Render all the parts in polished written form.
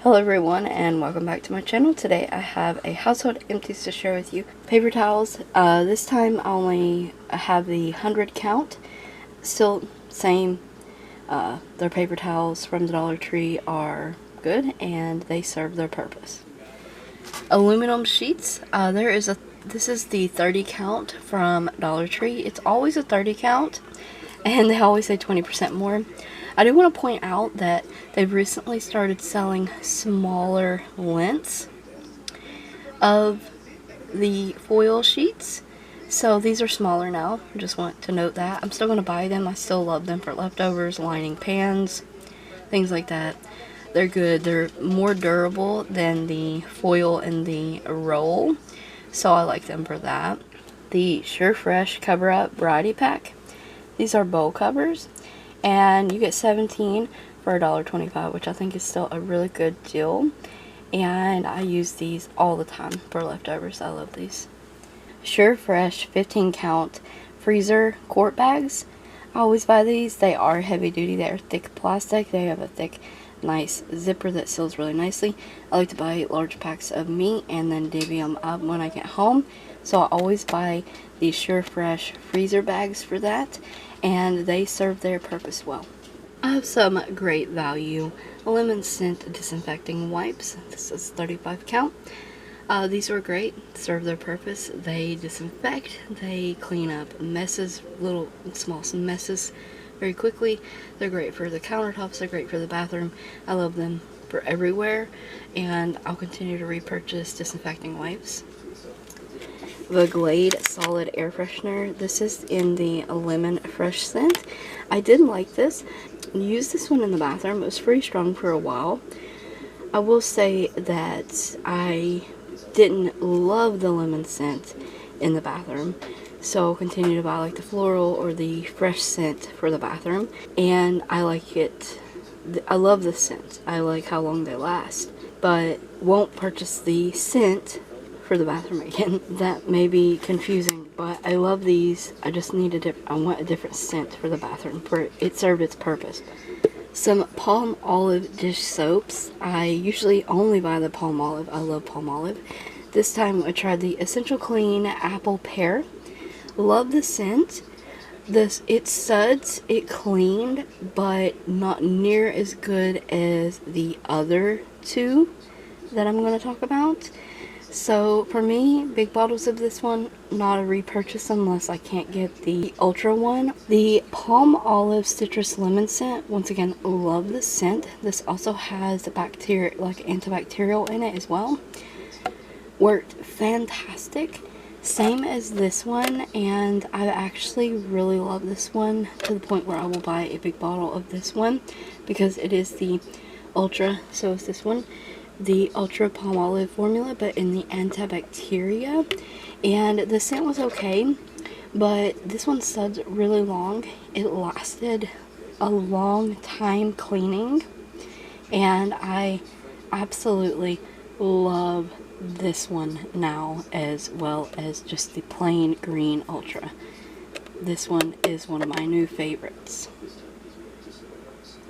Hello everyone and welcome back to my channel. Today I have a household empties to share with you. Paper towels. This time I only have the 100 count. Still same. Their paper towels from the Dollar Tree are good and they serve their purpose. Aluminum sheets. This is the 30 count from Dollar Tree. It's always a 30 count and they always say 20% more. I do want to point out that they've recently started selling smaller lengths of the foil sheets. So these are smaller now. I just want to note that. I'm still going to buy them. I still love them for leftovers, lining pans, things like that. They're good. They're more durable than the foil and the roll. So I like them for that. The Sure Fresh Cover Up Variety Pack. These are bowl covers. And you get 17 for $1.25, which I think is still a really good deal. And I use these all the time for leftovers. I love these. Sure Fresh 15 count freezer quart bags. I always buy these. They are heavy duty. They are thick plastic. They have a thick, nice zipper that seals really nicely. I like to buy large packs of meat and then divvy them up when I get home. So I always buy these Sure Fresh freezer bags for that. And they serve their purpose well. I have some great value lemon scent disinfecting wipes. This is 35 count. These are great, serve their purpose. They disinfect, they clean up messes, little small messes very quickly. They're great for the countertops, they're great for the bathroom. I love them for everywhere, and I'll continue to repurchase disinfecting wipes. The Glade Solid Air Freshener. This is in the lemon fresh scent. I did like this. Used this one in the bathroom. It was pretty strong for a while. I will say that I didn't love the lemon scent in the bathroom, so I'll continue to buy like the floral or the fresh scent for the bathroom. And I like it. I love the scent. I like how long they last, but won't purchase the scent for the bathroom again. That may be confusing, but I love these. I just need I want a different scent for the bathroom. It served its purpose. Some palm olive dish soaps. I usually only buy the palm olive. I love palm olive. This time I tried the Essential Clean Apple Pear. Love the scent. It suds, it cleaned, but not near as good as the other two that I'm going to talk about. So for me, big bottles of this one, not a repurchase unless I can't get the ultra one. The palm olive citrus lemon scent, once again, love the scent. This also has the antibacterial in it as well. Worked fantastic. Same as this one, and I actually really love this one to the point where I will buy a big bottle of this one because it is the ultra. So is this one. The ultra palm olive formula, but in the antibacteria, and the scent was okay, but this one suds really long. It lasted a long time cleaning, and I absolutely love this one now, as well as just the plain green ultra. This one is one of my new favorites.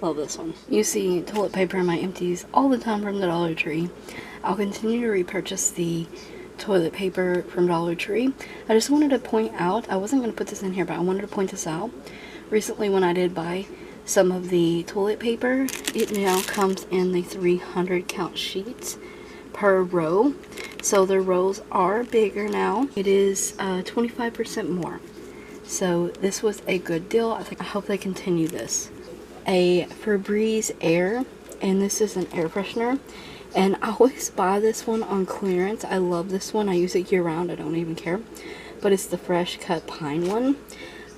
Love this one. You see toilet paper in my empties all the time from the Dollar Tree. I'll continue to repurchase the toilet paper from Dollar Tree. I just wanted to point out, I wasn't going to put this in here, but I wanted to point this out. Recently when I did buy some of the toilet paper, it now comes in the 300 count sheets per row. So the rolls are bigger now. It is 25% more. So this was a good deal. I hope they continue this. A Febreze Air, and this is an air freshener, and I always buy this one on clearance. I love this one. I use it year round. I don't even care, but it's the fresh cut pine one.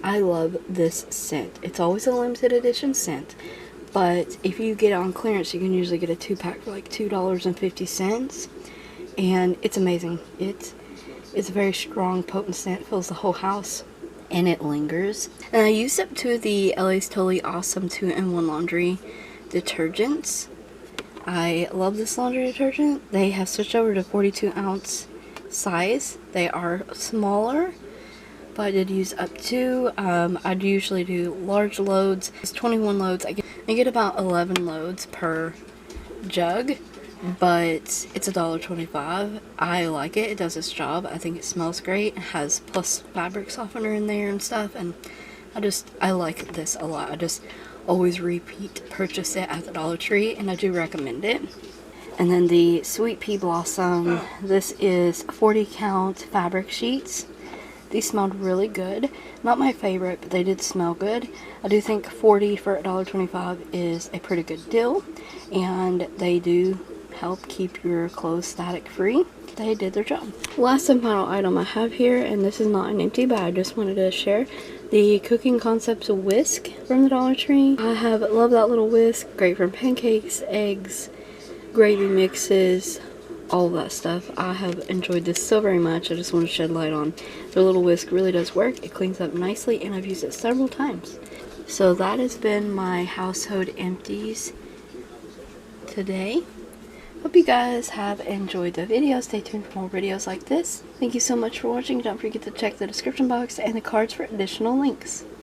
I love this scent. It's always a limited edition scent, but if you get it on clearance, you can usually get a 2-pack for like $2.50, and it's amazing. It's a very strong, potent scent. Fills the whole house. And it lingers. And I used up two of the LA's Totally Awesome 2-in-1 laundry detergents. I love this laundry detergent. They have switched over to 42 ounce size. They are smaller, but I did use up two. I'd usually do large loads. It's 21 loads. I get about 11 loads per jug. but it's $1.25. I like it. It does its job. I think it smells great. It has plus fabric softener in there and stuff, and I like this a lot. I just always repeat purchase it at the Dollar Tree, and I do recommend it. And then the Sweet Pea Blossom. This is 40 count fabric sheets. These smelled really good. Not my favorite, but they did smell good. I do think 40 for $1.25 is a pretty good deal, and they do help keep your clothes static free. They did their job. Last and final item I have here, and this is not an empty, but I just wanted to share the Cooking Concepts whisk from the Dollar Tree. I have loved that little whisk. Great for pancakes, eggs, gravy mixes, all of that stuff. I have enjoyed this so very much. I just want to shed light on their little whisk. Really does work. It cleans up nicely, and I've used it several times. So that has been my household empties today. Hope you guys have enjoyed the video. Stay tuned for more videos like this. Thank you so much for watching. Don't forget to check the description box and the cards for additional links.